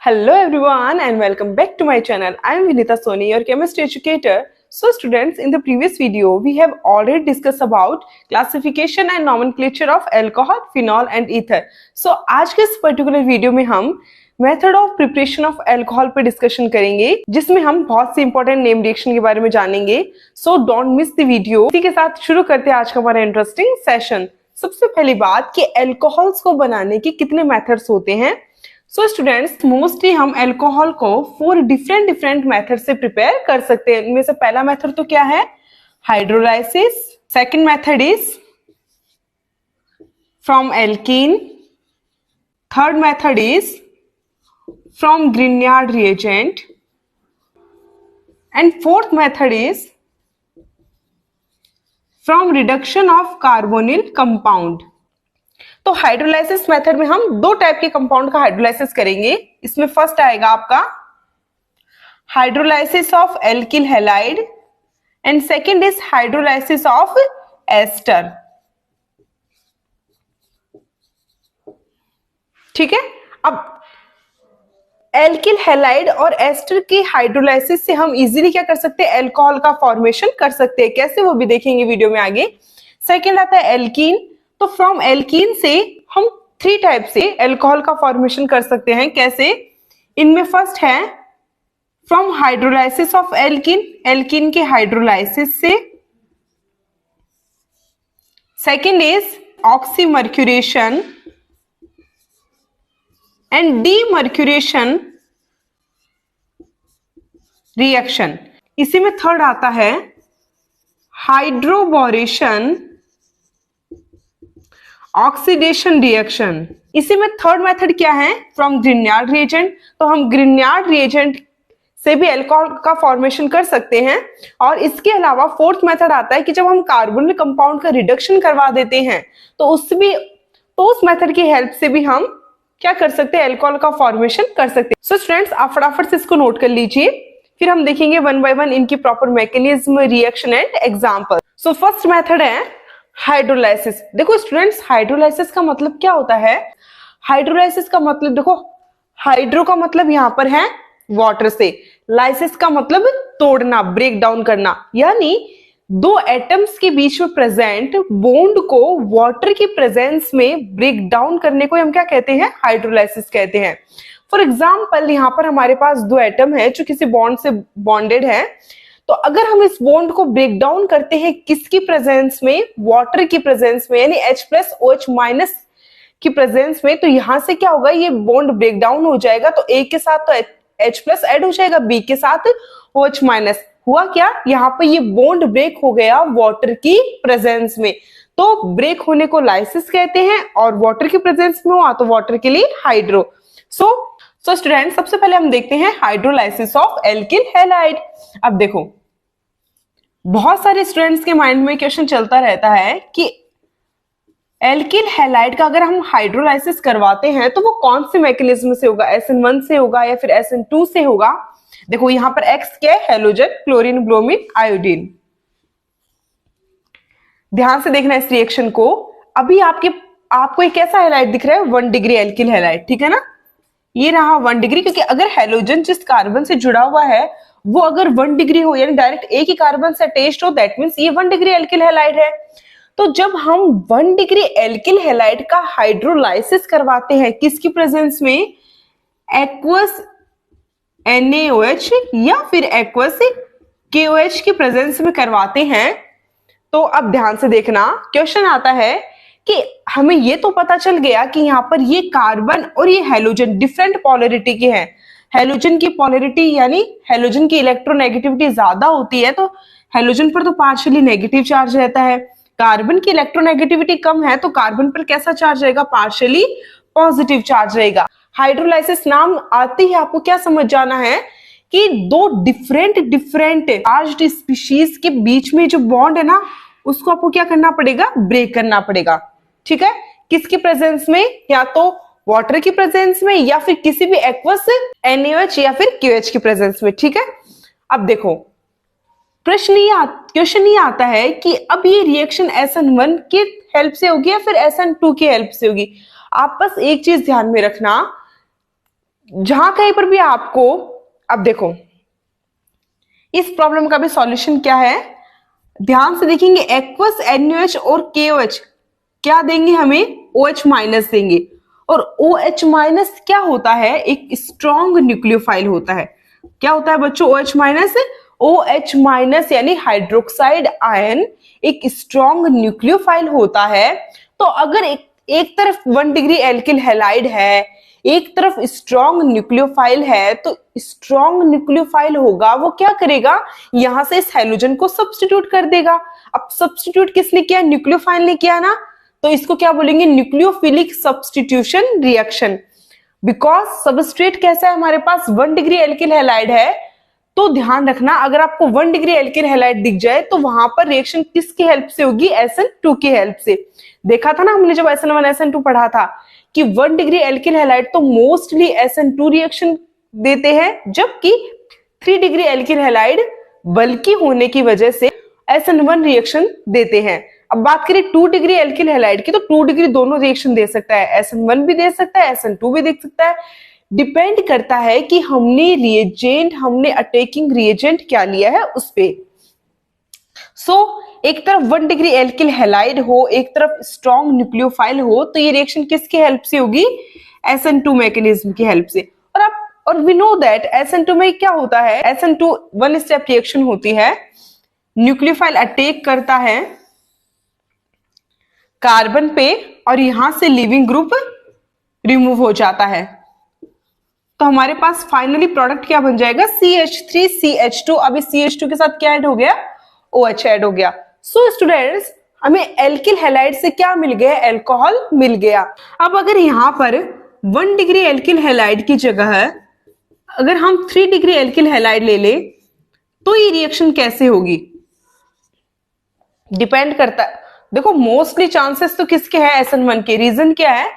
Hello everyone and welcome back to my channel. I am Vinita Soni, your chemistry educator. So students, in the previous video, we have already discussed about classification and nomenclature of alcohol, phenol and ether. So आज के इस particular video में हम method of preparation of alcohol पे discussion करेंगे, जिसमें हम बहुत सी इंपॉर्टेंट नेम रिएक्शन के बारे में जानेंगे. So don't miss the video. इसी के साथ शुरू करते हैं आज का हमारा इंटरेस्टिंग सेशन. सबसे पहली बात कि अल्कोहल्स को बनाने के कितने मेथड्स होते हैं. सो स्टूडेंट्स, मोस्टली हम अल्कोहल को 4 डिफरेंट मेथड से प्रिपेयर कर सकते हैं. इनमें से पहला मेथड तो क्या है? Hydrolysis. Second method is from alkene. Third method is from Grignard reagent. And fourth method is from reduction of carbonyl compound. तो हाइड्रोलाइसिस मेथड में हम 2 टाइप के कंपाउंड का हाइड्रोलाइसिस करेंगे. इसमें फर्स्ट आएगा आपका hydrolysis of alkyl halide and second is hydrolysis of ester. ठीक है. अब एल्किल हैलाइड और एस्टर के हाइड्रोलाइसिस से हम इजीली क्या कर सकते हैं? अल्कोहल का फॉर्मेशन कर सकते हैं. कैसे, वो भी देखेंगे वीडियो में आगे. सेकंड आता है एल्कीन. तो फ्रॉम एल्कीन से हम 3 टाइप से अल्कोहल का फॉर्मेशन कर सकते हैं. कैसे? इनमें फर्स्ट है from hydrolysis of alkene, alkene के हाइड्रोलाइसिस से. Second is oxymercuration and demercuration reaction. इसी में थर्ड आता है हाइड्रोबोरेशन ऑक्सीडेशन रिएक्शन. इसी में थर्ड मेथड क्या है? From Grignard reagent. तो हम ग्रिग्नार्ड रिएजेंट से भी अल्कोहल का फॉर्मेशन कर सकते हैं. और इसके अलावा फोर्थ मेथड आता है कि जब हम कार्बोनिल कंपाउंड का रिडक्शन करवा देते हैं तो उस मेथड की हेल्प से भी हम क्या कर सकते हैं? अल्कोहल का फॉर्मेशन कर सकते हैं. सो स्टूडेंट्स, आप फटाफट से इसको नोट कर लीजिए, फिर हम देखेंगे वन बाय वन इनकी proper mechanism, reaction and example. So first method है हाइड्रोलाइसिस. देखो स्टूडेंट्स, हाइड्रोलाइसिस का मतलब क्या होता है? हाइड्रोलाइसिस का मतलब देखो, हाइड्रो का मतलब यहां पर है वाटर से, लाइसिस का मतलब तोड़ना, ब्रेक डाउन करना. यानी 2 एटम्स के बीच में प्रेजेंट बॉन्ड को वाटर की प्रेजेंस में ब्रेक डाउन करने को हम क्या कहते हैं? हाइड्रोलाइसिस कहते हैं. फॉर एग्जाम्पल, यहाँ पर हमारे पास 2 एटम है जो किसी बॉन्ड से बॉन्डेड है. तो अगर हम इस बॉन्ड को ब्रेक डाउन करते हैं किसकी प्रेजेंस में? वाटर की प्रेजेंस में, यानी H+OH- की प्रेजेंस में. तो यहां से क्या होगा? ये बॉन्ड ब्रेक डाउन हो जाएगा. तो A के साथ तो H+ ऐड हो जाएगा, B के साथ OH-. हुआ क्या? यहाँ पे ये बॉन्ड ब्रेक हो गया वाटर की प्रेजेंस में. तो ब्रेक होने को लाइसिस कहते हैं और वाटर की प्रेजेंस में हुआ तो वाटर के लिए हाइड्रो. सो स्टूडेंट, सबसे पहले हम देखते हैं हाइड्रोलाइसिस ऑफ एल्किल हैलाइड. अब देखो, बहुत सारे स्टूडेंट्स के माइंड में क्वेश्चन चलता रहता है कि एल्किल हैलाइड का अगर हम हाइड्रोलाइसिस करवाते हैं तो वो कौन से मैकेनिज्म से होगा? SN1 से होगा या फिर SN2 से होगा? देखो यहाँ पर X क्या है? Halogen, chlorine, bromine, iodine. ध्यान से देखना इस रिएक्शन को. अभी आपको एक कैसा हैलाइड दिख रहा है? 1 डिग्री एल्किल हैलाइड. ठीक है ना? ये रहा 1 डिग्री, क्योंकि अगर हेलोजन जिस कार्बन से जुड़ा हुआ है वो अगर 1 डिग्री हो, यानी डायरेक्ट एक ही कार्बन से अटैच्ड हो, दैट मींस ये 1 डिग्री एल्किल हैलाइड है. तो जब हम 1 डिग्री एल्किल हैलाइड का हाइड्रोलाइसिस करवाते हैं किसकी प्रेजेंस में? एक्वस NaOH या फिर एक्वस KOH की प्रेजेंस में करवाते हैं. तो अब ध्यान से देखना, क्वेश्चन आता है कि हमें ये तो पता चल गया कि यहाँ पर ये कार्बन और ये हेलोजन डिफरेंट पॉलरिटी के हैं. हेलोजन की पॉलरिटी यानी हेलोजन की इलेक्ट्रोनेगेटिविटी ज्यादा होती है, तो हेलोजन पर तो पार्शियली नेगेटिव चार्ज रहता है. कार्बन की इलेक्ट्रोनेगेटिविटी कम है तो कार्बन पर कैसा चार्ज रहेगा? पार्शियली पॉजिटिव चार्ज रहेगा. हाइड्रोलाइसिस नाम आते ही आपको क्या समझ जाना है कि 2 डिफरेंट चार्ज्ड स्पीशीज के बीच में जो बॉन्ड है ना, उसको आपको क्या करना पड़ेगा? ब्रेक करना पड़ेगा. ठीक है? किसकी प्रेजेंस में? या तो वाटर की प्रेजेंस में या फिर किसी भी एक्वस NaOH या फिर KOH की प्रेजेंस में. ठीक है? अब देखो, क्वेश्चन ये आता है कि अब ये रिएक्शन SN1 की हेल्प से होगी या फिर SN2 की हेल्प से होगी. आप बस एक चीज ध्यान में रखना, जहां कहीं पर भी आपको, अब देखो इस प्रॉब्लम का भी सॉल्यूशन क्या है, ध्यान से देखेंगे, एक्वस NaOH और KOH क्या देंगे हमें, OH माइनस देंगे। और OH माइनस क्या होता है, एक स्ट्रॉन्ग न्यूक्लियोफाइल होता है। क्या होता है बच्चों OH माइनस? OH माइनस यानी हाइड्रोक्साइड आयन एक स्ट्रॉन्ग न्यूक्लियोफाइल होता है। तो अगर एक तरफ 1 डिग्री एल्किल हैलाइड है, एक तरफ स्ट्रॉन्ग न्यूक्लियोफाइल है, तो स्ट्रॉन्ग न्यूक्लियोफाइल होगा वो क्या करेगा, यहां से इस हाइड्रोजन को सब्स्टिट्यूट कर देगा। अब सब्स्टिट्यूट किसने किया, न्यूक्लियोफाइल ने किया ना, तो इसको क्या बोलेंगे, nucleophilic substitution reaction. Because substrate कैसा है हमारे पास, 1 डिग्री एल्किल हैलाइड है। तो ध्यान रखना, अगर आपको 1 डिग्री एल्किल हैलाइड दिख जाए तो वहां पर रिएक्शन किसकी हेल्प से होगी, SN2 की हेल्प से। देखा था ना हमने जब SN1 SN2 पढ़ा था कि 1 डिग्री एल्किल हैलाइड तो मोस्टली SN2 रिएक्शन देते हैं, जबकि 3 डिग्री एल्किल हैलाइड बल्कि होने की वजह से SN1 रिएक्शन देते हैं। अब बात करें 2 डिग्री एल्किल हैलाइड की, तो 2 डिग्री दोनों रिएक्शन दे सकता है, SN1 भी दे सकता है, SN2 भी दे सकता है। डिपेंड करता है कि हमने अटैकिंग रिएजेंट क्या लिया है उस पे। एक तरफ 1 डिग्री एल्किल हैलाइड हो, एक तरफ स्ट्रॉन्ग न्यूक्लियोफाइल हो, तो ये रिएक्शन किसकी हेल्प से होगी, SN2 मैकेनिज्म की हेल्प से। और वी नो दैट SN2 में क्या होता है, SN2 1 स्टेप रिएक्शन होती है। न्यूक्लियोफाइल अटैक करता है कार्बन पे और यहां से लिविंग ग्रुप रिमूव हो जाता है। तो हमारे पास फाइनली प्रोडक्ट क्या बन जाएगा, CH3CH2। अब इस CH2 के साथ क्या ऐड हो गया, OH ऐड हो गया। सो स्टूडेंट्स, हमें एल्किल हैलाइड से क्या मिल गया, अल्कोहल मिल गया। अब अगर यहां पर 1 डिग्री एल्किल हैलाइड की जगह अगर हम 3 डिग्री एल्किल हैलाइड ले ले, तो ये रिएक्शन कैसे होगी, डिपेंड करता है। देखो मोस्टली चांसेस तो किसके हैं, SN1 के। रीजन क्या है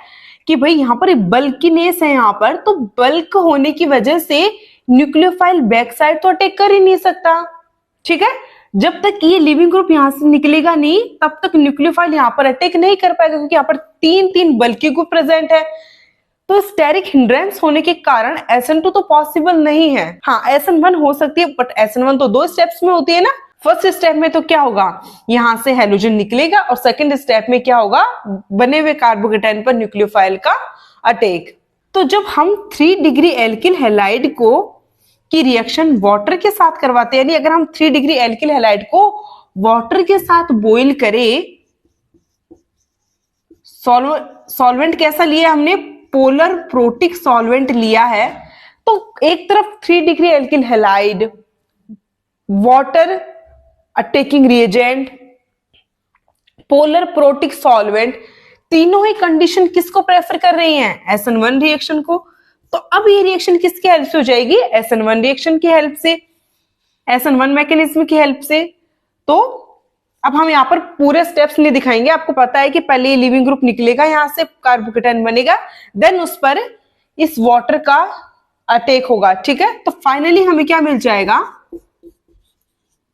कि भाई यहां पर बल्कीनेस है, यहां पर तो बल्क होने की वजह से न्यूक्लियोफाइल बैक साइड तो अटैक कर ही नहीं सकता, ठीक है। जब तक ये लिविंग ग्रुप यहां से निकलेगा नहीं, तब तक न्यूक्लियोफाइल यहां पर अटैक नहीं कर पाएगा, क्योंकि यहां पर 3 बल्की ग्रुप प्रेजेंट है। तो स्टेरिक हिंड्रेंस होने के कारण SN2 तो पॉसिबल नहीं है। हाँ, SN1 हो सकती है, बट SN1 तो 2 स्टेप्स में होती है ना। फर्स्ट स्टेप में तो क्या होगा, यहां से हैलोजन निकलेगा, और सेकंड स्टेप में क्या होगा, बने हुए कार्बोकेटाइन पर न्यूक्लियोफाइल का अटैक। तो जब हम 3 डिग्री एल्किल हैलाइड को की रिएक्शन वाटर के साथ करवाते हैं, यानी अगर हम 3 डिग्री एल्किल हैलाइड को वाटर के साथ बॉईल करें, सॉल्वेंट कैसा लिया हमने, पोलर प्रोटिक सॉल्वेंट लिया है। तो एक तरफ 3 degree alkyl halide, water attacking reagent, polar protic solvent, तीनों ही कंडीशन किसको प्रेफर कर रही हैं, SN1 रिएक्शन को। तो अब ये रिएक्शन किसकी हेल्प से हो जाएगी, SN1 रिएक्शन की हेल्प से, SN1 मैकेनिज्म की हेल्प से। तो अब हम यहाँ पर पूरे स्टेप्स नहीं दिखाएंगे, आपको पता है कि पहले ये लिविंग ग्रुप निकलेगा, यहां से कार्बोकेटाइन बनेगा, देन उस पर इस वाटर का अटैक होगा, ठीक है। तो फाइनली हमें क्या मिल जाएगा,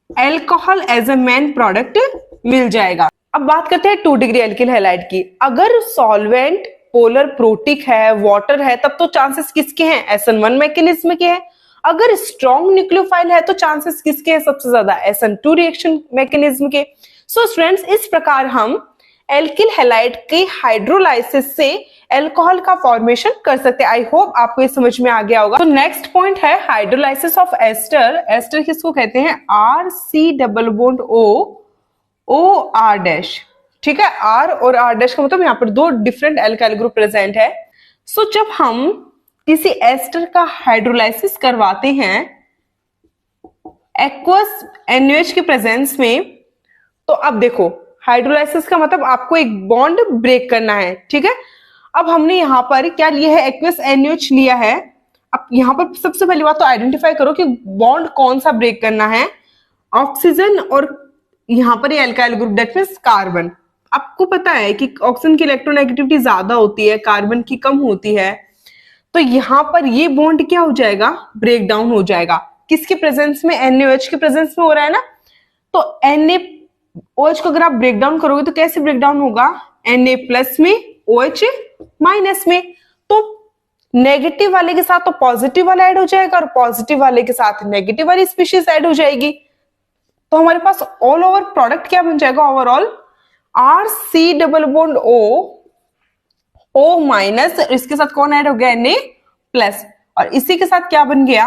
alcohol as a main product मिल जाएगा। अब बात करते हैं 2 डिग्री एल्किल हैलाइड की। अगर सॉल्वेंट पोलर प्रोटिक है, वाटर है, तब तो चांसेस किसके हैं, SN1 मैकेनिज्म के हैं। अगर स्ट्रॉन्ग न्यूक्लियोफाइल है तो चांसेस किसके हैं सबसे ज्यादा, SN2 रिएक्शन मैकेनिज्म के। सो स्टूडेंट्स, इस प्रकार हम एल्किल हैलाइड के हाइड्रोलाइसिस से अल्कोहल का फॉर्मेशन कर सकते हैं। आई होप आपको ये समझ में आ गया होगा। तो नेक्स्ट पॉइंट है हाइड्रोलाइसिस ऑफ एस्टर। एस्टर किसको कहते हैं, RC double bond OR dash, ठीक है। R और R डैश का मतलब यहाँ पर 2 डिफरेंट अल्काइल ग्रुप प्रेजेंट है। सो जब हम किसी एस्टर का हाइड्रोलाइसिस करवाते हैं एक्वस NaOH के प्रेजेंस में, तो अब देखो हाइड्रोलाइसिस का मतलब आपको एक बॉन्ड ब्रेक करना है, ठीक है। अब हमने यहाँ पर क्या लिया है, एक्वस NaOH लिया है। अब यहाँ पर सबसे पहली बात तो आइडेंटिफाई करो कि बॉन्ड कौन सा ब्रेक करना है, ऑक्सीजन और यहाँ पर ये alkyl group that means carbon. आपको पता है कि ऑक्सीजन की इलेक्ट्रोनेगेटिविटी ज्यादा होती है, कार्बन की कम होती है। तो यहाँ पर ये बॉन्ड क्या हो जाएगा, ब्रेक डाउन हो जाएगा। किसके प्रेजेंस में, NaOH के प्रेजेंस में हो रहा है ना। तो NaOH को अगर आप ब्रेक डाउन करोगे तो कैसे ब्रेक डाउन होगा, Na प्लस में OH माइनस में। तो नेगेटिव वाले के साथ तो पॉजिटिव वाला ऐड हो जाएगा और पॉजिटिव वाले के साथ नेगेटिव वाली स्पीशीज ऐड हो जाएगी। तो हमारे पास ऑल ओवर प्रोडक्ट क्या बन जाएगा, overall R C double bond O minus, इसके साथ कौन ऐड हो गया, Na प्लस, और इसी के साथ क्या बन गया,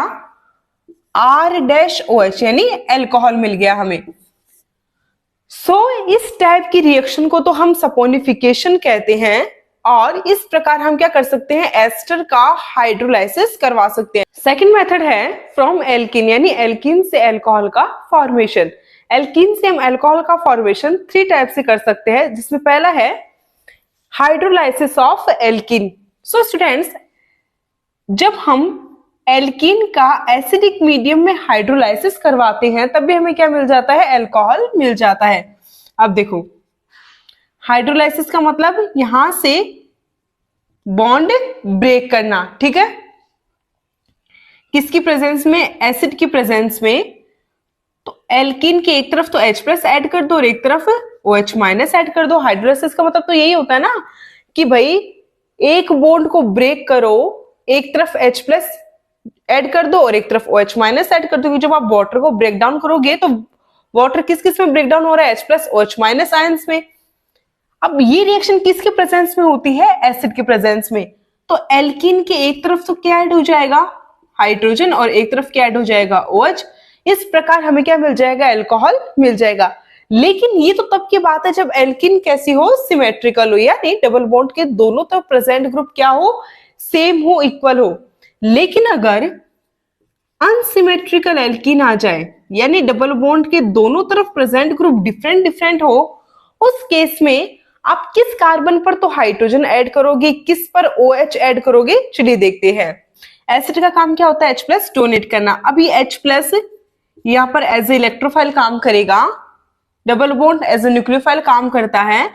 आर डैश ओ एच, यानी एल्कोहल मिल गया हमें। इस टाइप की रिएक्शन को तो हम सपोनिफिकेशन कहते हैं, और इस प्रकार हम क्या कर सकते हैं, एस्टर का हाइड्रोलाइसिस करवा सकते हैं। सेकंड मेथड है फ्रॉम एल्कीन, यानी एल्कीन से अल्कोहल का फॉर्मेशन। एल्कीन से हम अल्कोहल का फॉर्मेशन 3 टाइप से कर सकते हैं, जिसमें पहला है hydrolysis of alkene. So students, जब हम एल्कीन का एसिडिक मीडियम में हाइड्रोलाइसिस करवाते हैं तब भी हमें क्या मिल जाता है, अल्कोहल मिल जाता है। अब देखो, हाइड्रोलाइसिस का मतलब यहां से बॉन्ड ब्रेक करना, ठीक है, किसकी प्रेजेंस में, एसिड की प्रेजेंस में। तो एल्कीन के एक तरफ तो H+ ऐड कर दो और एक तरफ OH- ऐड कर दो। हाइड्रोलाइसिस का मतलब तो यही होता है ना कि भाई एक बॉन्ड को ब्रेक करो, एक तरफ H+ ऐड कर दो और एक तरफ OH- ऐड कर दो। जब आप वाटर को ब्रेक डाउन करोगे तो वाटर किस किस में ब्रेक डाउन हो रहा है, H+ OH- आयंस में। अब ये रिएक्शन किसके प्रेजेंस में होती है, एसिड के प्रेजेंस में। तो एल्कीन के एक तरफ तो क्या ऐड हो जाएगा, हाइड्रोजन, और एक तरफ क्या ऐड हो जाएगा, OH। इस प्रकार हमें क्या मिल जाएगा, अल्कोहल मिल जाएगा। लेकिन ये तो तब की बात है जब एल्कीन कैसी हो, सिमेट्रिकल हो, यानी डबल बॉन्ड के दोनों तरफ प्रेजेंट ग्रुप क्या हो, सेम हो, इक्वल हो। लेकिन अगर अनसिमेट्रिकल एल्कीन आ जाए, यानी डबल बॉन्ड के दोनों तरफ प्रेजेंट ग्रुप डिफरेंट डिफरेंट हो, उस केस में आप किस कार्बन पर तो हाइड्रोजन ऐड करोगे, किस पर OH ऐड करोगे, चलिए देखते हैं। एसिड का काम क्या होता है, H+ डोनेट करना। अभी H+ यहां पर एज ए इलेक्ट्रोफाइल काम करेगा, double bond as a nucleophile काम करता है,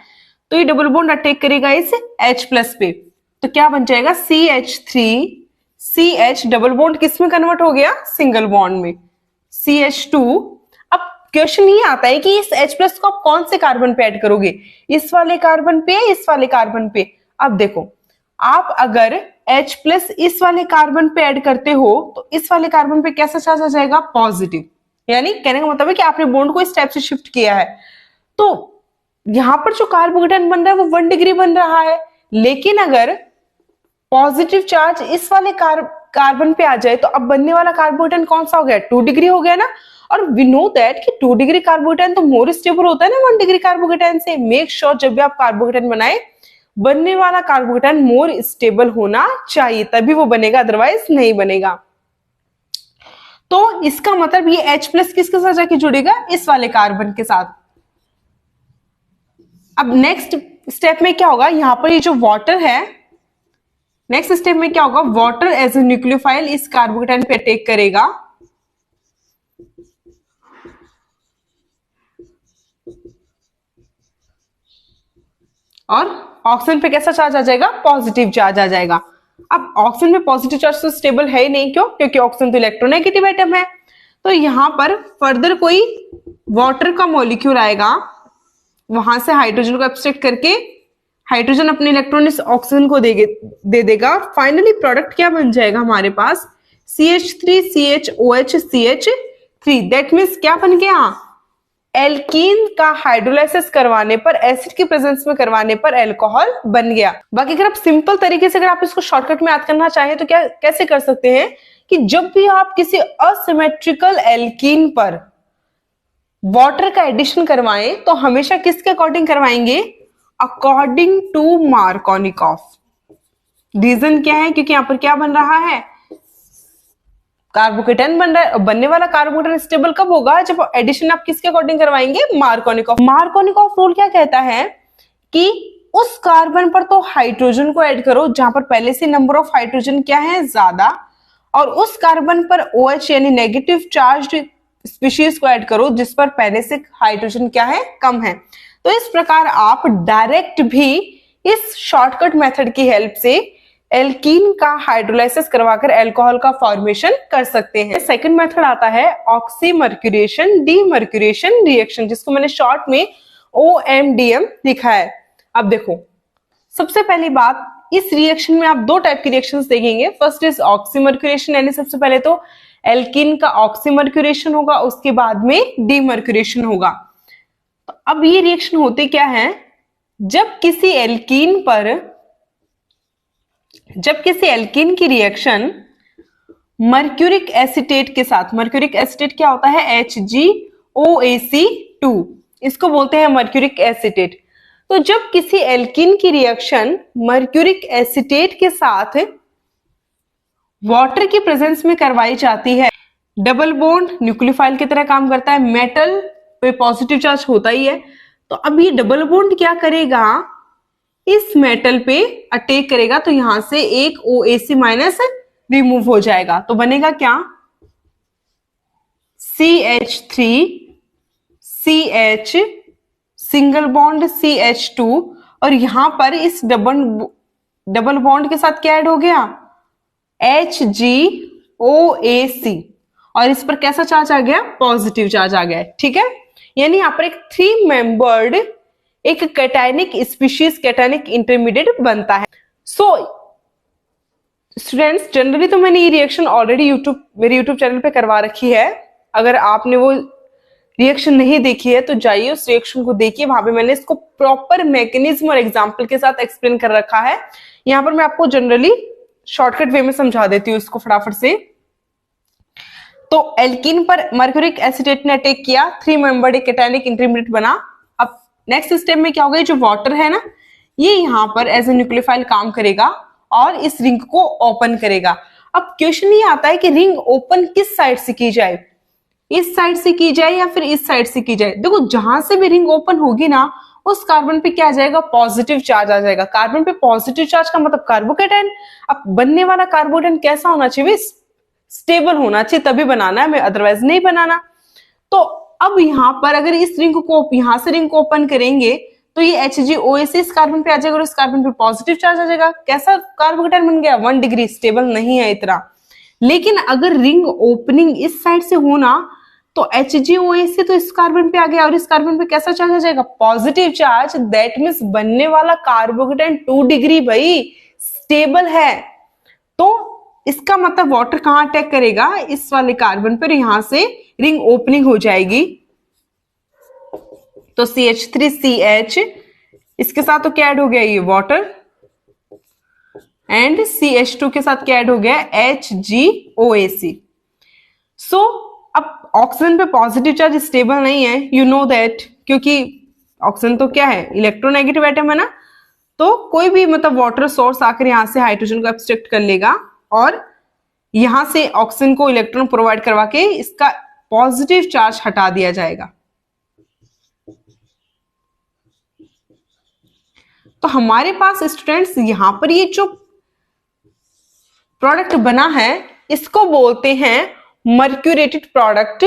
तो ये डबल बॉन्ड अटैक करेगा इस H+ पे, तो क्या बन जाएगा, CH3CH, डबल बॉन्ड किस में कन्वर्ट हो गया, सिंगल बॉन्ड में, CH2। अब क्वेश्चन ये आता है कि इस H+ को आप कौन से कार्बन पे ऐड करोगे, इस वाले कार्बन पे, इस वाले कार्बन पे। अब देखो, आप अगर H+ इस वाले कार्बन पे ऐड करते हो तो इस वाले कार्बन पे कैसा चार्ज आ जाएगा, पॉजिटिव। यानी कहने का मतलब है कि आपने बॉन्ड को इस टाइप से शिफ्ट किया है, तो यहां पर जो कार्बोकेटायन बन रहा है वो 1 डिग्री बन रहा है। लेकिन अगर पॉजिटिव चार्ज इस वाले कार्बन पे आ जाए तो अब बनने वाला कार्बोकेटायन कौन सा हो गया, 2 डिग्री हो गया ना। और वी नो दैट कि 2 डिग्री कार्बोकेटायन तो मोर स्टेबल होता है ना 1 डिग्री कार्बोकेटायन से। मेक श्योर जब भी आप कार्बोकेटायन बनाए, बनने वाला कार्बोकेटायन मोर स्टेबल होना चाहिए, तभी वो बनेगा, अदरवाइज नहीं बनेगा। तो इसका मतलब ये H+ किसके साथ जाके जुड़ेगा, इस वाले कार्बन के साथ। अब नेक्स्ट स्टेप में क्या होगा, यहां पर ये जो वाटर है, नेक्स्ट स्टेप में क्या होगा, वाटर एज ए न्यूक्लियोफाइल इस कार्बोकेटायन पे अटैक करेगा, और ऑक्सीजन पे कैसा चार्ज आ जाएगा, पॉजिटिव चार्ज आ जाएगा। अब ऑक्सीजन में पॉजिटिव चार्ज तो स्टेबल है ही नहीं, क्यों, क्योंकि ऑक्सीजन तो इलेक्ट्रोनेगेटिव एटम है। तो यहां पर फर्दर कोई वाटर का मॉलिक्यूल आएगा, वहां से हाइड्रोजन को एब्स्ट्रैक्ट करके हाइड्रोजन अपने इलेक्ट्रॉन इस ऑक्सीजन को दे देगा। फाइनली प्रोडक्ट क्या बन जाएगा हमारे पास, CH3CHOH दैट मीन्स क्या बन गया, एल्कीन का हाइड्रोलाइसिस करवाने पर, एसिड की प्रेजेंस में करवाने पर अल्कोहल बन गया। बाकी अगर आप सिंपल तरीके से अगर आप इसको शॉर्टकट में याद करना चाहें तो क्या कैसे कर सकते हैं कि जब भी आप किसी असिमेट्रिकल एल्कीन पर वाटर का एडिशन करवाएं तो हमेशा किसके अकॉर्डिंग करवाएंगे, अकॉर्डिंग टू मार्कोनिकॉफ। रीजन क्या है, क्योंकि यहां पर क्या बन रहा है, कार्बोकेटायन बन रहा है। बनने वाला कार्बोकेटायन स्टेबल कब होगा, जब एडिशन आप किसके अकॉर्डिंग करवाएंगे, मार्कोनिकॉफ। मार्कोनिकॉफ रूल क्या कहता है कि उस कार्बन पर तो हाइड्रोजन को ऐड करो जहां पर पहले से नंबर ऑफ हाइड्रोजन क्या है, ज्यादा, और उस कार्बन पर OH यानी नेगेटिव चार्ज्ड स्पीशीज को ऐड करो जिस पर पहले से हाइड्रोजन क्या है, कम है। तो इस प्रकार आप डायरेक्ट भी इस शॉर्टकट मेथड की हेल्प से एल्कीन का हाइड्रोलाइसिस करवाकर अल्कोहल का फॉर्मेशन कर सकते हैं। सेकंड मेथड आता है ऑक्सीमर्क्यूरेशन डीमर्क्यूरेशन रिएक्शन, जिसको मैंने शॉर्ट में OMDM लिखा है। अब देखो, सबसे पहली बात, इस रिएक्शन में आप दो टाइप की रिएक्शंस देखेंगे। फर्स्ट इज ऑक्सीमर्क्यूरेशन, यानी सबसे पहले तो एल्कीन का ऑक्सीमर्क्यूरेशन होगा, उसके बाद में डीमर्क्यूरेशन होगा। तो अब ये रिएक्शन होते क्या है, जब किसी एल्कीन की रिएक्शन मर्क्यूरिक एसिटेट के साथ, मर्क्यूरिक एसिटेट क्या होता है, HgOAc2, इसको बोलते हैं मर्क्यूरिक एसिटेट। तो जब किसी एल्कीन की रिएक्शन मर्क्यूरिक एसिटेट के साथ वाटर की प्रेजेंस में करवाई जाती है, डबल बॉन्ड न्यूक्लियोफाइल की तरह काम करता है, मेटल पे पॉजिटिव चार्ज होता ही है। तो अब ये डबल बॉन्ड क्या करेगा, इस मेटल पे अटैक करेगा, तो यहां से एक OAc माइनस रिमूव हो जाएगा, तो बनेगा क्या, CH3CH सिंगल बॉन्ड CH2, और यहां पर इस डबल बॉन्ड के साथ क्या ऐड हो गया, HgOAc, और इस पर कैसा चार्ज आ गया, पॉजिटिव चार्ज आ गया। ठीक है, यानी यहां पर एक 3 मेंबर्ड एक कैटायनिक स्पीशीज, कैटायनिक इंटरमीडिएट बनता है। सो स्टूडेंट्स, जनरली तो मैंने ये रिएक्शन ऑलरेडी मेरे यूट्यूब चैनल पे करवा रखी है। अगर आपने वो रिएक्शन नहीं देखी है तो जाइए उस रिएक्शन को देखिए, वहां पे मैंने इसको प्रॉपर मैकेनिज्म और एग्जाम्पल के साथ एक्सप्लेन कर रखा है। यहाँ पर मैं आपको जनरली शॉर्टकट वे में समझा देती हूँ इसको फटाफट से। तो एल्कीन पर मर्क्यूरिक एसिटेट ने अटैक किया, 3 मेंबर्ड एक कैटायनिक इंटरमीडिएट बना। अब नेक्स्ट स्टेप में क्या होगा, जो वाटर है ना, ये यहाँ पर एज ए न्यूक्लियोफाइल काम करेगा और इस रिंग को ओपन करेगा। अब क्वेश्चन ये आता है कि रिंग ओपन किस साइड से की जाए, इस साइड से की जाए या फिर इस साइड से की जाए। देखो, जहां से भी रिंग ओपन होगी ना, उस कार्बन पे क्या आ जाएगा, पॉजिटिव चार्ज आ जाएगा। कार्बन पे पॉजिटिव चार्ज का मतलब कार्बोकेटायन। अब बनने वाला कार्बोकेटायन कैसा होना चाहिए, स्टेबल होना चाहिए, तभी बनाना है, अदरवाइज नहीं बनाना। तो अब यहाँ पर अगर इस रिंग को, यहां से रिंग को ओपन करेंगे तो ये HgOAc इस कार्बन पे आ जाएगा और इस कार्बन पे पॉजिटिव चार्ज आ जाएगा। कैसा कार्बोकेटायन बन गया, 1 डिग्री, स्टेबल नहीं है इतना। लेकिन अगर रिंग ओपनिंग इस साइड से होना तो HgOAc तो इस कार्बन पे आ गया और इस कार्बन पे कैसा चार्ज आ जाएगा, पॉजिटिव चार्ज। दैट मींस बनने वाला कार्बोकेटायन 2 डिग्री भाई स्टेबल है। तो इसका मतलब वाटर कहां अटैक करेगा, इस वाले कार्बन पर, यहां से रिंग ओपनिंग हो जाएगी। तो CH3CH, इसके साथ तो क्या ऐड हो गया, ये वाटर, एंड CH2 के साथ क्या ऐड हो गया, HgOAc। सो अब ऑक्सीजन पे पॉजिटिव चार्ज स्टेबल नहीं है, यू नो दैट, क्योंकि ऑक्सीजन तो क्या है, इलेक्ट्रोनेगेटिव एटम है ना। तो कोई भी मतलब वाटर सोर्स आकर यहां से हाइड्रोजन को एब्स्ट्रैक्ट कर लेगा और यहां से ऑक्सीजन को इलेक्ट्रॉन प्रोवाइड करवा के इसका पॉजिटिव चार्ज हटा दिया जाएगा। तो हमारे पास स्टूडेंट्स यहां पर ये जो प्रोडक्ट बना है इसको बोलते हैं मर्क्यूरेटेड प्रोडक्ट,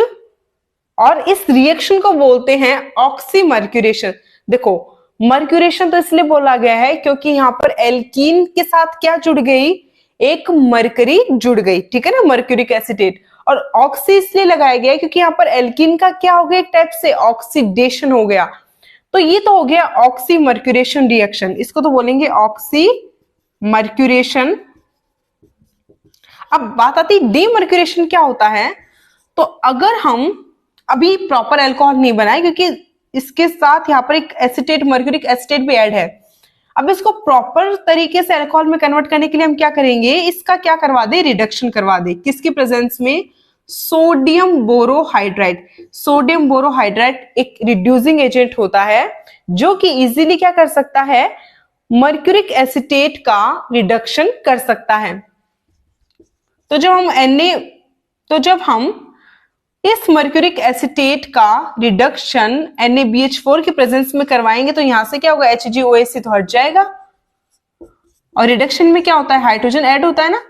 और इस रिएक्शन को बोलते हैं ऑक्सीमर्क्यूरेशन। देखो, मर्क्यूरेशन तो इसलिए बोला गया है क्योंकि यहां पर एल्कीन के साथ क्या जुड़ गई, एक मरकरी जुड़ गई, ठीक है ना, मर्क्यूरिक एसिटेट। और ऑक्सी इसलिए लगाया गया क्योंकि यहां पर एल्कीन का क्या हो गया, एक टाइप से ऑक्सीडेशन हो गया। तो ये तो हो गया ऑक्सीमर्क्यूरेशन रिएक्शन, इसको तो बोलेंगे ऑक्सीमर्क्यूरेशन। अब बात आती है डीमर्क्यूरेशन क्या होता है। तो अगर हम अभी प्रॉपर अल्कोहल नहीं बनाए, क्योंकि इसके साथ यहाँ पर एक एसिटेट, मर्क्यूरिक एसिटेट भी ऐड है। अब इसको प्रॉपर तरीके से अल्कोहल में कन्वर्ट करने के लिए हम क्या करेंगे, इसका क्या करवा दे, रिडक्शन करवा दे। किसकी प्रेजेंस में, सोडियम बोरोहाइड्राइड। सोडियम बोरोहाइड्राइड एक रिड्यूसिंग एजेंट होता है जो कि इजीली क्या कर सकता है, मर्क्यूरिक एसिटेट का रिडक्शन कर सकता है। तो जब हम इस मर्क्यूरिक एसिटेट का रिडक्शन NaBH4 की प्रेजेंस में करवाएंगे तो यहां से क्या होगा, HgOAc तो हट जाएगा। और रिडक्शन में क्या होता है, हाइड्रोजन ऐड होता है ना,